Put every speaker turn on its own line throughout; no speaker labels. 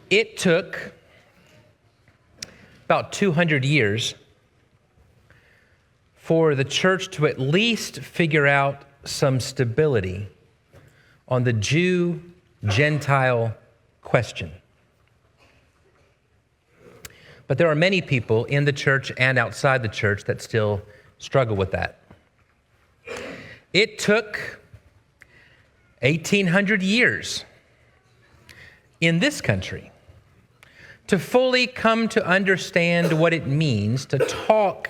It took about 200 years for the church to at least figure out some stability on the Jew-Gentile question. But there are many people in the church and outside the church that still struggle with that. It took 1,800 years in this country to fully come to understand what it means to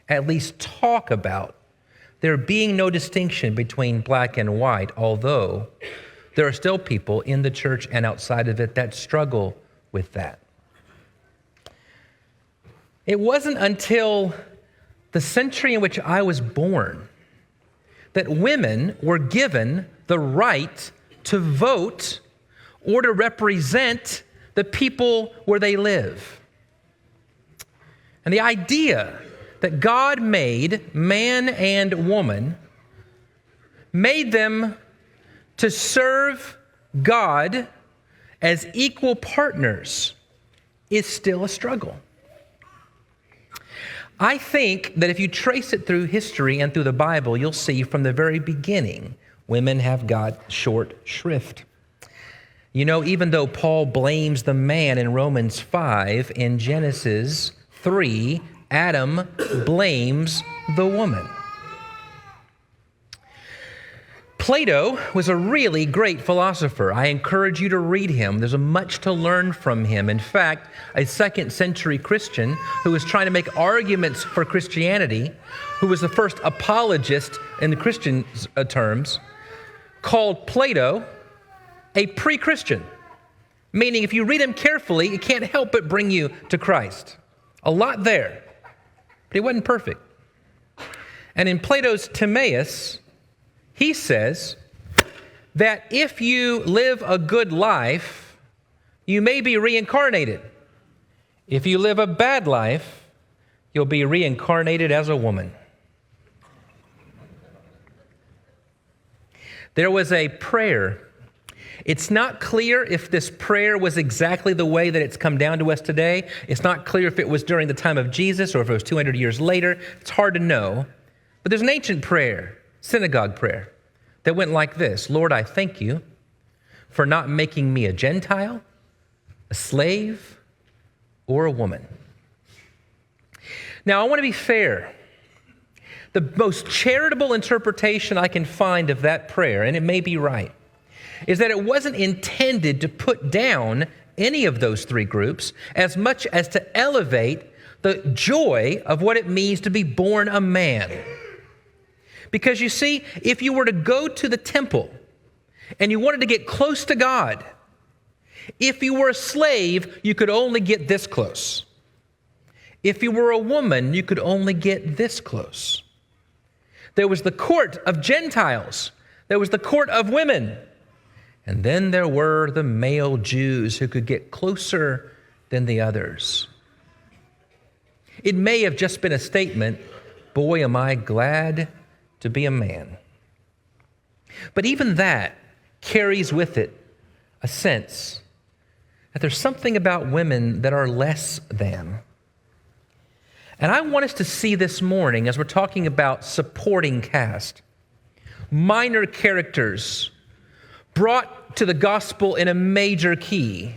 at least talk about there being no distinction between black and white, although there are still people in the church and outside of it that struggle with that. It wasn't until the century in which I was born that women were given the right to vote or to represent the people where they live. And the idea that God made man and woman, made them to serve God as equal partners, is still a struggle. I think that if you trace it through history and through the Bible, you'll see from the very beginning, women have got short shrift. You know, even though Paul blames the man in Romans 5, in Genesis 3, Adam blames the woman. Plato was a really great philosopher. I encourage you to read him. There's much to learn from him. In fact, a second century Christian who was trying to make arguments for Christianity, who was the first apologist in the Christian terms, called Plato a pre-Christian, meaning if you read him carefully, it can't help but bring you to Christ. A lot there, but he wasn't perfect. And in Plato's Timaeus, he says that if you live a good life, you may be reincarnated. If you live a bad life, you'll be reincarnated as a woman. There was a prayer. It's not clear if this prayer was exactly the way that it's come down to us today. It's not clear if it was during the time of Jesus or if it was 200 years later. It's hard to know. But there's an ancient prayer, synagogue prayer, that went like this: Lord, I thank you for not making me a Gentile, a slave, or a woman. Now, I want to be fair. The most charitable interpretation I can find of that prayer, and it may be right, is that it wasn't intended to put down any of those three groups as much as to elevate the joy of what it means to be born a man. Because you see, if you were to go to the temple and you wanted to get close to God, if you were a slave, you could only get this close. If you were a woman, you could only get this close. There was the court of Gentiles. There was the court of women. And then there were the male Jews who could get closer than the others. It may have just been a statement, boy, am I glad to be a man. But even that carries with it a sense that there's something about women that are less than. And I want us to see this morning, as we're talking about supporting cast, minor characters brought to the gospel in a major key,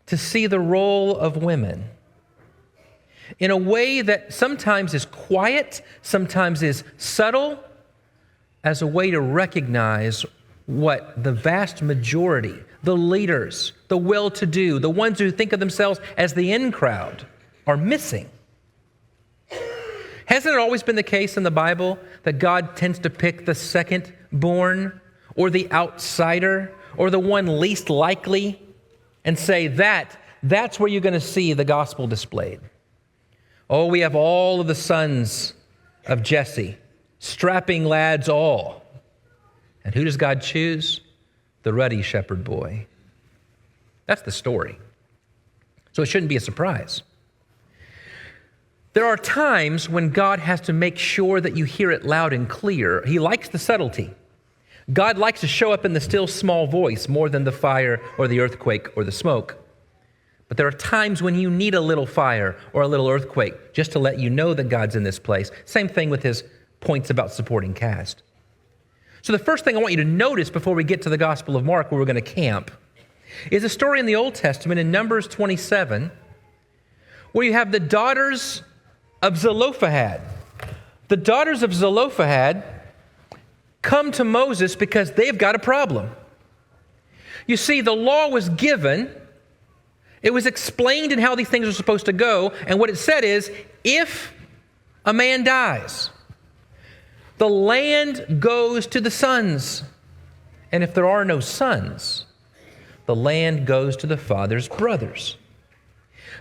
to see the role of women in a way that sometimes is quiet, sometimes is subtle, as a way to recognize what the vast majority, the leaders, the well-to-do, the ones who think of themselves as the in crowd, are missing. Hasn't it always been the case in the Bible that God tends to pick the second born or the outsider or the one least likely and say that's where you're going to see the gospel displayed? Oh, we have all of the sons of Jesse, strapping lads all. And who does God choose? The ruddy shepherd boy. That's the story. So it shouldn't be a surprise. There are times when God has to make sure that you hear it loud and clear. He likes the subtlety. God likes to show up in the still small voice more than the fire or the earthquake or the smoke. But there are times when you need a little fire or a little earthquake just to let you know that God's in this place. Same thing with his points about supporting caste. So the first thing I want you to notice before we get to the Gospel of Mark, where we're going to camp, is a story in the Old Testament in Numbers 27, where you have the daughters of Zelophehad. The daughters of Zelophehad come to Moses because they've got a problem. You see, the law was given. It was explained in how these things are supposed to go. And what it said is, if a man dies, the land goes to the sons. And if there are no sons, the land goes to the father's brothers.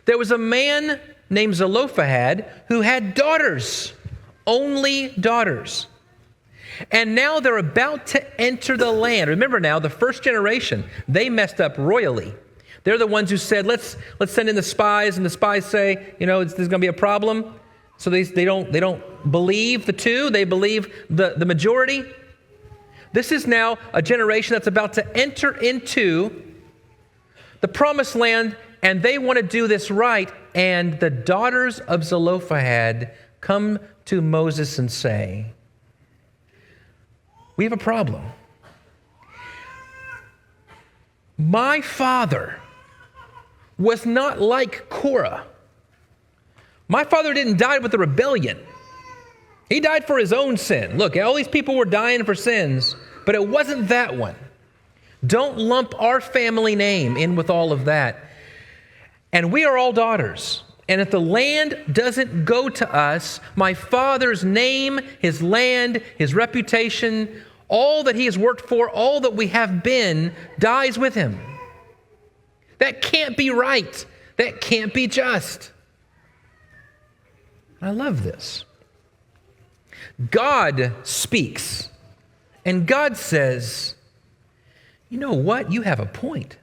There was a man named Zelophehad who had daughters, only daughters. And now they're about to enter the land. Remember now, the first generation, they messed up royally. They're the ones who said, let's send in the spies, and the spies say, there's going to be a problem. So they don't believe the two, they believe the majority. This is now a generation that's about to enter into the promised land, and they want to do this right. And the daughters of Zelophehad come to Moses and say, we have a problem. My father was not like Korah. My father didn't die with a rebellion. He died for his own sin. Look, all these people were dying for sins, but it wasn't that one. Don't lump our family name in with all of that. And we are all daughters. And if the land doesn't go to us, my father's name, his land, his reputation, all that he has worked for, all that we have been, dies with him. That can't be right. That can't be just. I love this. God speaks, and God says, you know what? You have a point.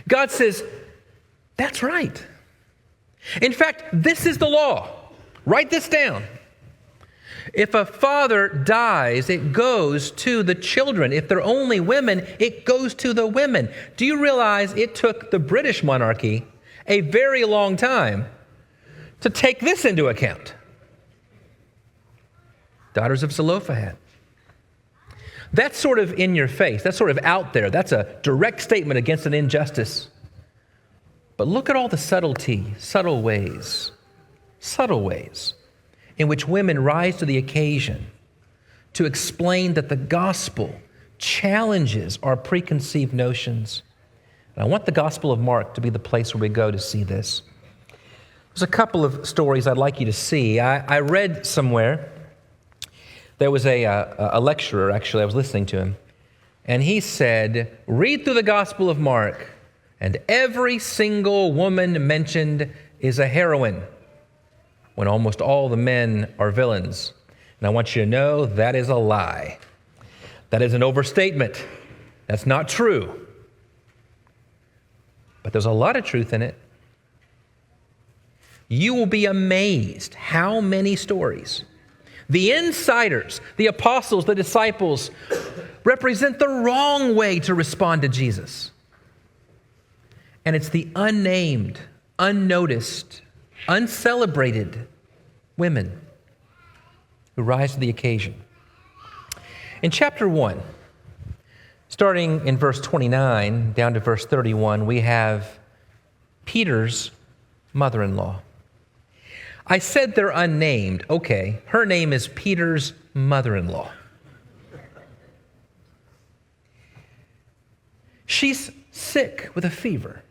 God says, that's right. In fact, this is the law. Write this down. If a father dies, it goes to the children. If they're only women, it goes to the women. Do you realize it took the British monarchy a very long time to take this into account? Daughters of Zelophehad. That's sort of in your face. That's sort of out there. That's a direct statement against an injustice. But look at all the subtle ways in which women rise to the occasion to explain that the gospel challenges our preconceived notions. And I want the Gospel of Mark to be the place where we go to see this. There's a couple of stories I'd like you to see. I read somewhere, there was a lecturer, actually, I was listening to him, and he said, read through the Gospel of Mark, and every single woman mentioned is a heroine, when almost all the men are villains. And I want you to know that is a lie. That is an overstatement. That's not true. But there's a lot of truth in it. You will be amazed how many stories the insiders, the apostles, the disciples, represent the wrong way to respond to Jesus. And it's the unnamed, unnoticed, uncelebrated women who rise to the occasion. In chapter 1, starting in verse 29 down to verse 31, we have Peter's mother-in-law. I said they're unnamed. Okay, her name is Peter's mother-in-law. She's sick with a fever.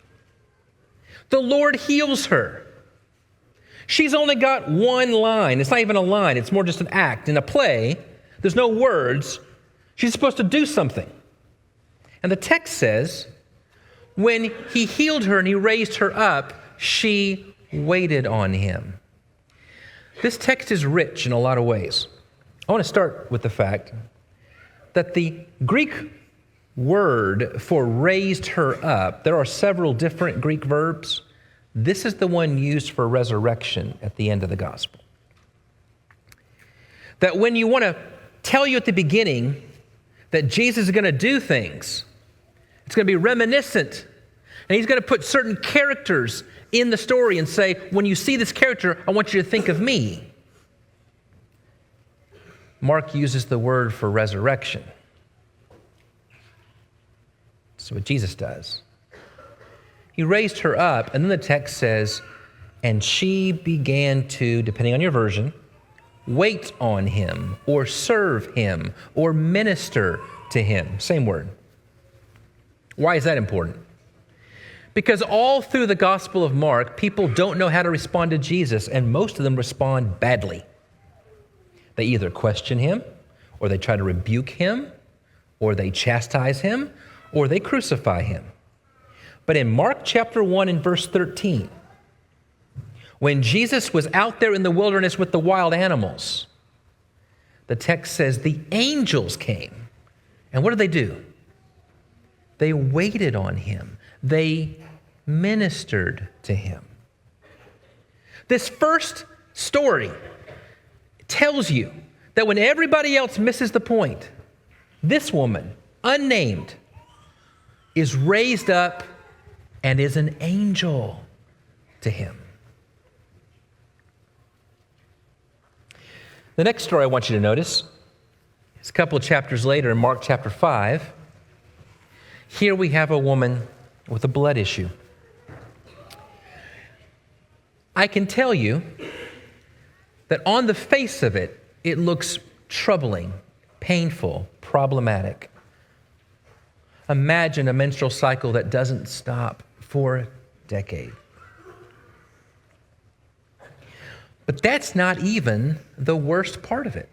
The Lord heals her. She's only got one line. It's not even a line. It's more just an act. In a play, there's no words. She's supposed to do something. And the text says, when he healed her and he raised her up, she waited on him. This text is rich in a lot of ways. I want to start with the fact that the Greek word for raised her up, there are several different Greek verbs. This is the one used for resurrection at the end of the gospel. That when you want to tell you at the beginning that Jesus is going to do things, it's going to be reminiscent. And he's going to put certain characters in the story and say, when you see this character, I want you to think of me. Mark uses the word for resurrection. That's what Jesus does. He raised her up, and then the text says, and she began to, depending on your version, wait on him, or serve him, or minister to him. Same word. Why is that important? Because all through the Gospel of Mark, people don't know how to respond to Jesus, and most of them respond badly. They either question him, or they try to rebuke him, or they chastise him, or they crucify him. But in Mark chapter 1 and verse 13, when Jesus was out there in the wilderness with the wild animals, the text says the angels came. And what did they do? They waited on him. They ministered to him. This first story tells you that when everybody else misses the point, this woman, unnamed, is raised up and is an angel to him. The next story I want you to notice is a couple of chapters later in Mark chapter 5. Here we have a woman with a blood issue. I can tell you that on the face of it, it looks troubling, painful, problematic. Imagine a menstrual cycle that doesn't stop for a decade. But that's not even the worst part of it.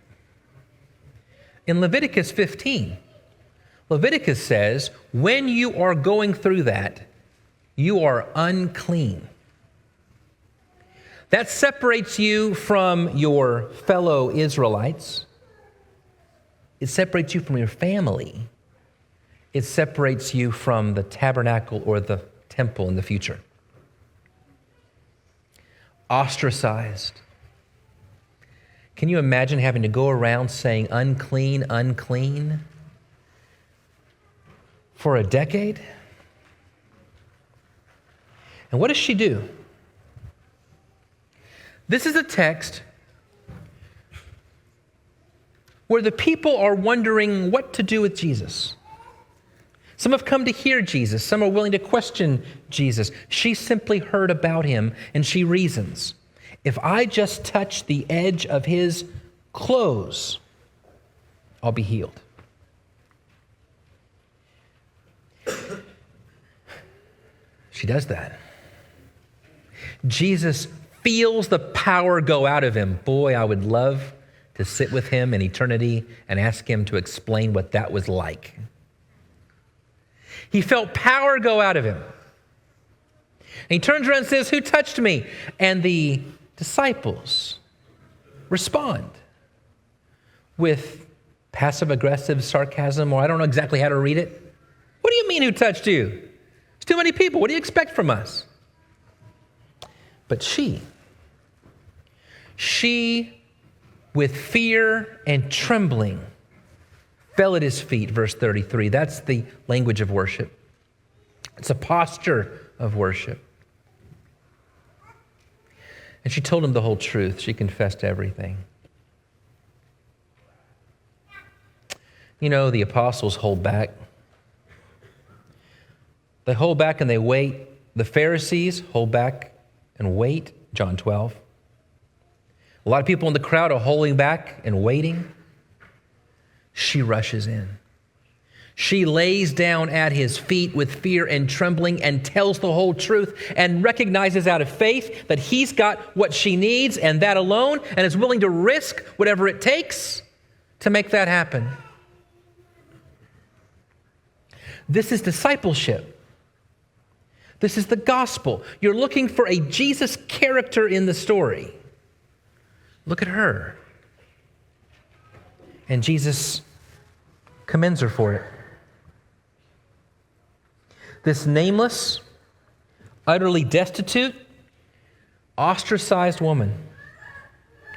In Leviticus 15, Leviticus says, when you are going through that, you are unclean. That separates you from your fellow Israelites. It separates you from your family. It separates you from the tabernacle or the temple in the future. Ostracized. Can you imagine having to go around saying unclean, unclean for a decade? And what does she do? This is a text where the people are wondering what to do with Jesus. Some have come to hear Jesus. Some are willing to question Jesus. She simply heard about him, and she reasons. If I just touch the edge of his clothes, I'll be healed. She does that. Jesus feels the power go out of him. Boy, I would love to sit with him in eternity and ask him to explain what that was like. He felt power go out of him. And he turns around and says, "Who touched me?" And the disciples respond with passive-aggressive sarcasm, or I don't know exactly how to read it. What do you mean, who touched you? There's too many people. What do you expect from us? But she, with fear and trembling, fell at his feet, verse 33. That's the language of worship. It's a posture of worship. And she told him the whole truth. She confessed everything. You know, the apostles hold back. They hold back and they wait. The Pharisees hold back and wait, John 12. A lot of people in the crowd are holding back and waiting. She rushes in. She lays down at his feet with fear and trembling and tells the whole truth and recognizes out of faith that he's got what she needs and that alone, and is willing to risk whatever it takes to make that happen. This is discipleship. This is the gospel. You're looking for a Jesus character in the story. Look at her. And Jesus commends her for it. This nameless, utterly destitute, ostracized woman,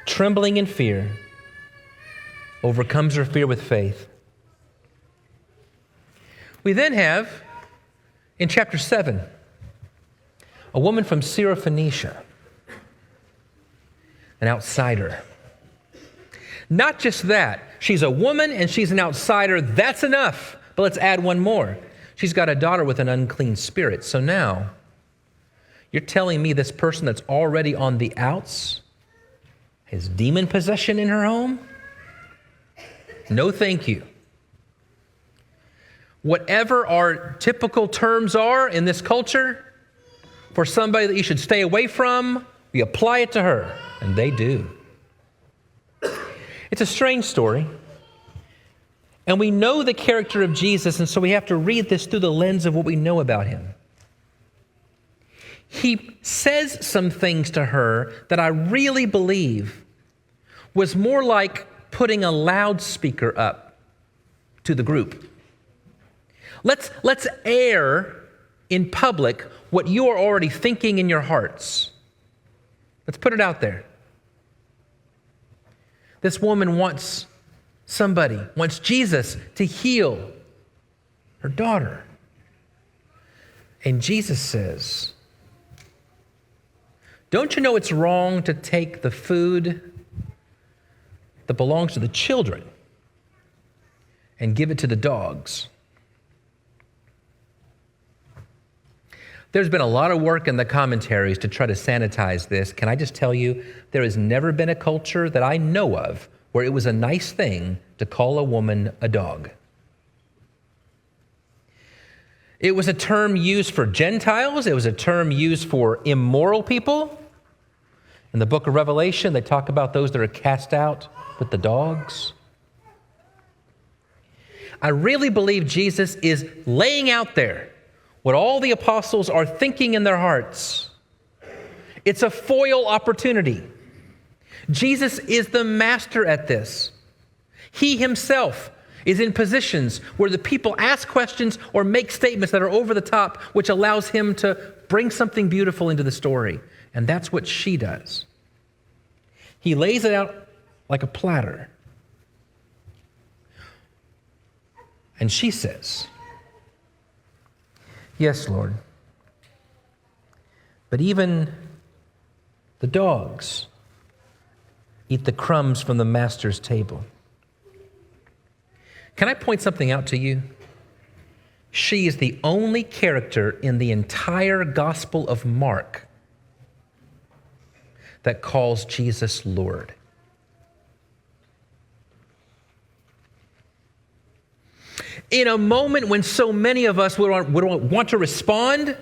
trembling in fear, overcomes her fear with faith. We then have, in chapter 7, a woman from Syro-Phoenicia, an outsider. Not just that, she's a woman and she's an outsider. That's enough. But let's add one more. She's got a daughter with an unclean spirit. So now, you're telling me this person that's already on the outs has demon possession in her home? No, thank you. Whatever our typical terms are in this culture for somebody that you should stay away from, we apply it to her, and they do. It's a strange story, and we know the character of Jesus, and so we have to read this through the lens of what we know about him. He says some things to her that I really believe was more like putting a loudspeaker up to the group. Let's air in public what you are already thinking in your hearts. Let's put it out there. This woman wants Jesus to heal her daughter. And Jesus says, don't you know it's wrong to take the food that belongs to the children and give it to the dogs? There's been a lot of work in the commentaries to try to sanitize this. Can I just tell you, there has never been a culture that I know of where it was a nice thing to call a woman a dog. It was a term used for Gentiles. It was a term used for immoral people. In the book of Revelation, they talk about those that are cast out with the dogs. I really believe Jesus is laying out there what all the apostles are thinking in their hearts. It's a foil opportunity. Jesus is the master at this. He himself is in positions where the people ask questions or make statements that are over the top, which allows him to bring something beautiful into the story. And that's what she does. He lays it out like a platter. And she says, yes, Lord, but even the dogs eat the crumbs from the master's table. Can I point something out to you? She is the only character in the entire Gospel of Mark that calls Jesus Lord. In a moment when so many of us would want to respond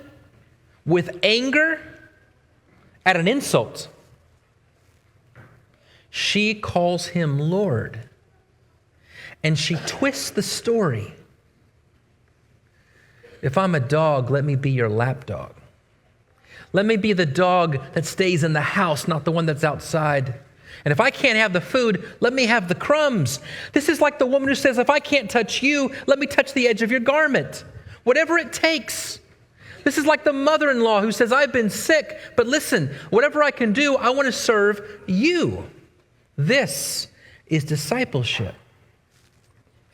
with anger at an insult, she calls him Lord. And she twists the story. If I'm a dog, let me be your lap dog. Let me be the dog that stays in the house, not the one that's outside. And if I can't have the food, let me have the crumbs. This is like the woman who says, if I can't touch you, let me touch the edge of your garment. Whatever it takes. This is like the mother-in-law who says, I've been sick, but listen, whatever I can do, I want to serve you. This is discipleship.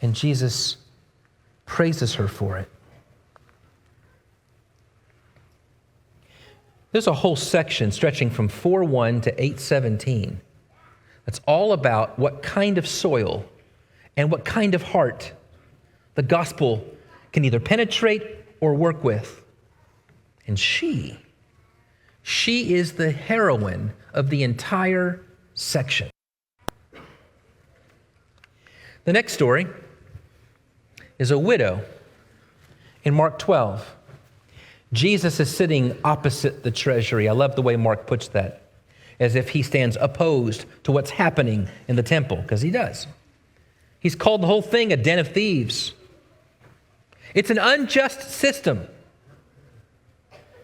And Jesus praises her for it. There's a whole section stretching from 4:1 to 8:17. That's all about what kind of soil and what kind of heart the gospel can either penetrate or work with. And she is the heroine of the entire section. The next story is a widow in Mark 12. Jesus is sitting opposite the treasury. I love the way Mark puts that, as if he stands opposed to what's happening in the temple, because he does. He's called the whole thing a den of thieves. It's an unjust system.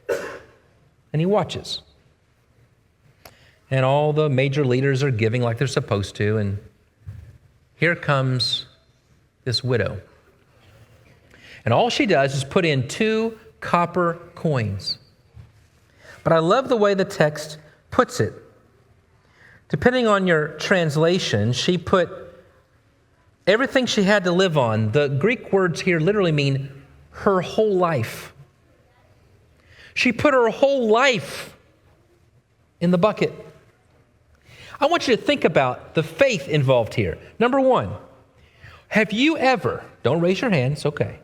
And he watches. And all the major leaders are giving like they're supposed to, and here comes this widow. And all she does is put in 2 copper coins. But I love the way the text puts it. Depending on your translation, she put everything she had to live on. The Greek words here literally mean her whole life. She put her whole life in the bucket. I want you to think about the faith involved here. Number one, have you ever, don't raise your hand, it's okay.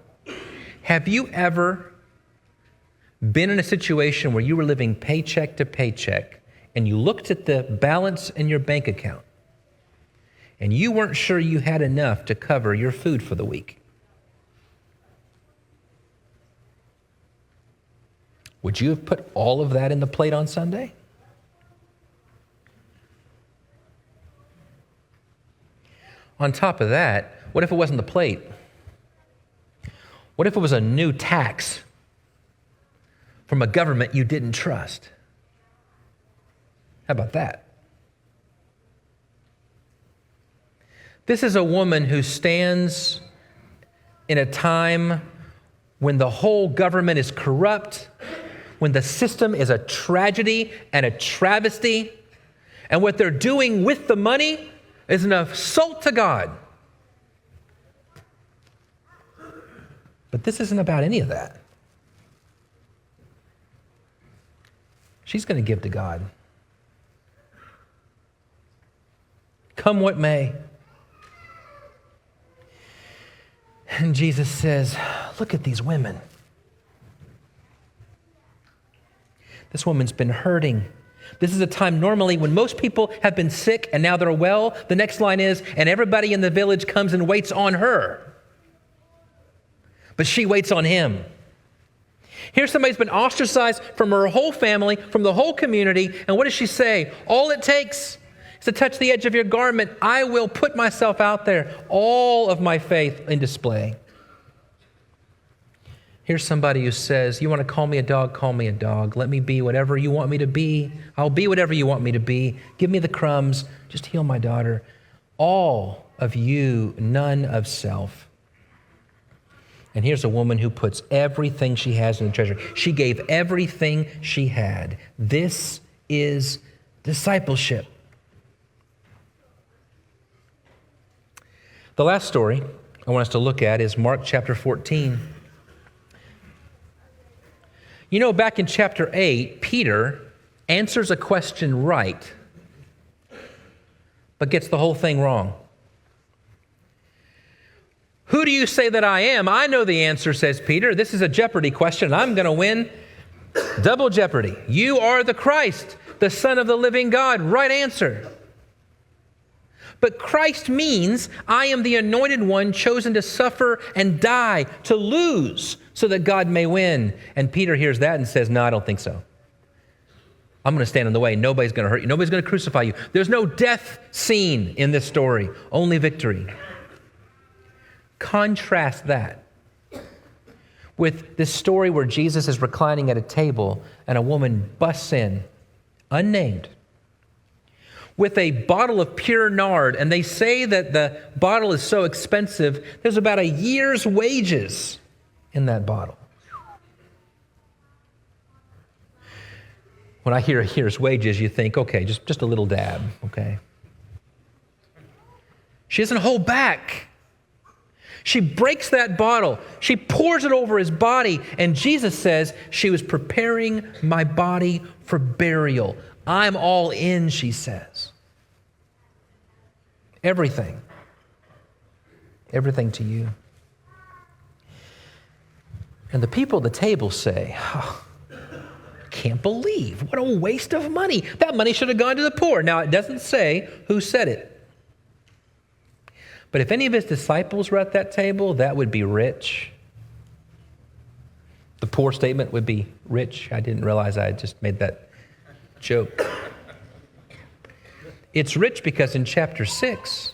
Have you ever been in a situation where you were living paycheck to paycheck and you looked at the balance in your bank account and you weren't sure you had enough to cover your food for the week? Would you have put all of that in the plate on Sunday? On top of that, what if it wasn't the plate? What if it was a new tax from a government you didn't trust? How about that? This is a woman who stands in a time when the whole government is corrupt, when the system is a tragedy and a travesty, and what they're doing with the money is an assault to God. But this isn't about any of that. She's going to give to God. Come what may. And Jesus says, look at these women. This woman's been hurting. This is a time normally when most people have been sick and now they're well. The next line is, and everybody in the village comes and waits on her. But she waits on him. Here's somebody who's been ostracized from her whole family, from the whole community. And what does she say? All it takes is to touch the edge of your garment. I will put myself out there, all of my faith in display. Here's somebody who says, you want to call me a dog? Call me a dog. Let me be whatever you want me to be. I'll be whatever you want me to be. Give me the crumbs. Just heal my daughter. All of you, none of self. And here's a woman who puts everything she has in the treasure. She gave everything she had. This is discipleship. The last story I want us to look at is Mark chapter 14. You know, back in chapter 8, Peter answers a question right, but gets the whole thing wrong. Who do you say that I am? I know the answer, says Peter. This is a Jeopardy question. I'm going to win double Jeopardy. You are the Christ, the Son of the living God. Right answer. But Christ means I am the anointed one chosen to suffer and die, to lose, so that God may win. And Peter hears that and says, no, I don't think so. I'm going to stand in the way. Nobody's going to hurt you. Nobody's going to crucify you. There's no death scene in this story, only victory. Contrast that with this story where Jesus is reclining at a table and a woman busts in, unnamed, with a bottle of pure nard. And they say that the bottle is so expensive, there's about a year's wages in that bottle. When I hear a year's wages, you think, okay, just a little dab, okay? She doesn't hold back. She breaks that bottle. She pours it over his body. And Jesus says, she was preparing my body for burial. I'm all in, she says. Everything. Everything to you. And the people at the table say, oh, can't believe, what a waste of money. That money should have gone to the poor. Now, it doesn't say who said it. But if any of his disciples were at that table, that would be rich. The poor statement would be rich. I didn't realize I had just made that joke. It's rich because in chapter 6,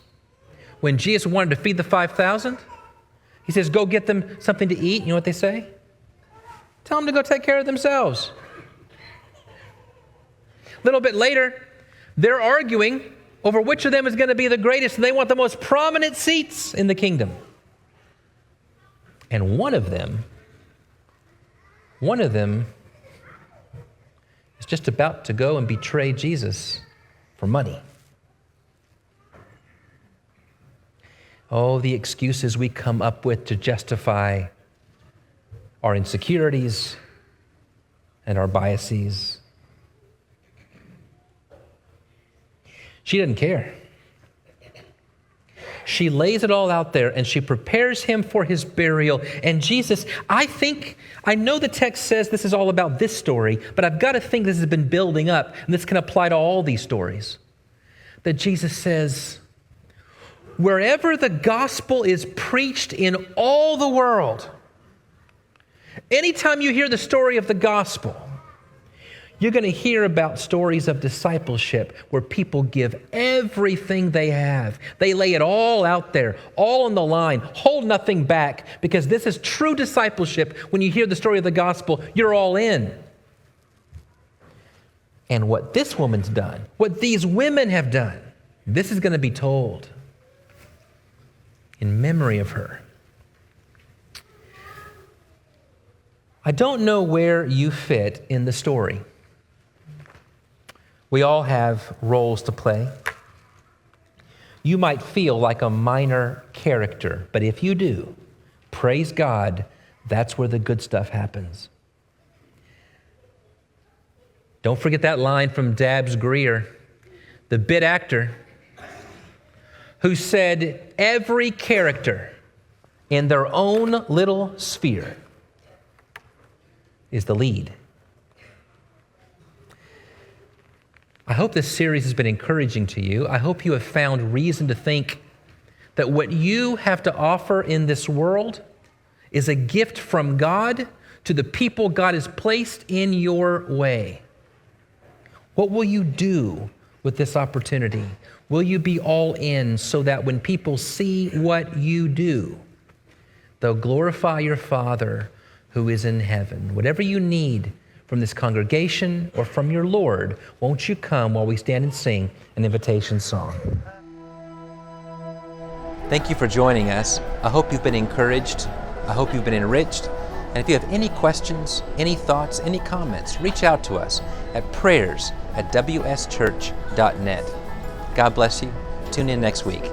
when Jesus wanted to feed the 5,000, he says, go get them something to eat. You know what they say? Tell them to go take care of themselves. A little bit later, they're arguing over which of them is going to be the greatest, and they want the most prominent seats in the kingdom. And one of them is just about to go and betray Jesus for money. Oh, the excuses we come up with to justify our insecurities and our biases. She doesn't care. She lays it all out there and she prepares him for his burial. And Jesus, I know the text says this is all about this story, but I've got to think this has been building up, and this can apply to all these stories. That Jesus says, wherever the gospel is preached in all the world, anytime you hear the story of the gospel, you're going to hear about stories of discipleship where people give everything they have. They lay it all out there, all on the line, hold nothing back, because this is true discipleship. When you hear the story of the gospel, you're all in. And what this woman's done, what these women have done, this is going to be told in memory of her. I don't know where you fit in the story. We all have roles to play. You might feel like a minor character, but if you do, praise God, that's where the good stuff happens. Don't forget that line from Greer, the bit actor, who said, every character in their own little sphere is the lead. I hope this series has been encouraging to you. I hope you have found reason to think that what you have to offer in this world is a gift from God to the people God has placed in your way. What will you do with this opportunity? Will you be all in so that when people see what you do, they'll glorify your Father who is in heaven? Whatever you need from this congregation or from your Lord, won't you come while we stand and sing an invitation song? Thank you for joining us. I hope you've been encouraged. I hope you've been enriched. And if you have any questions, any thoughts, any comments, reach out to us at prayers@wschurch.net. God bless you. Tune in next week.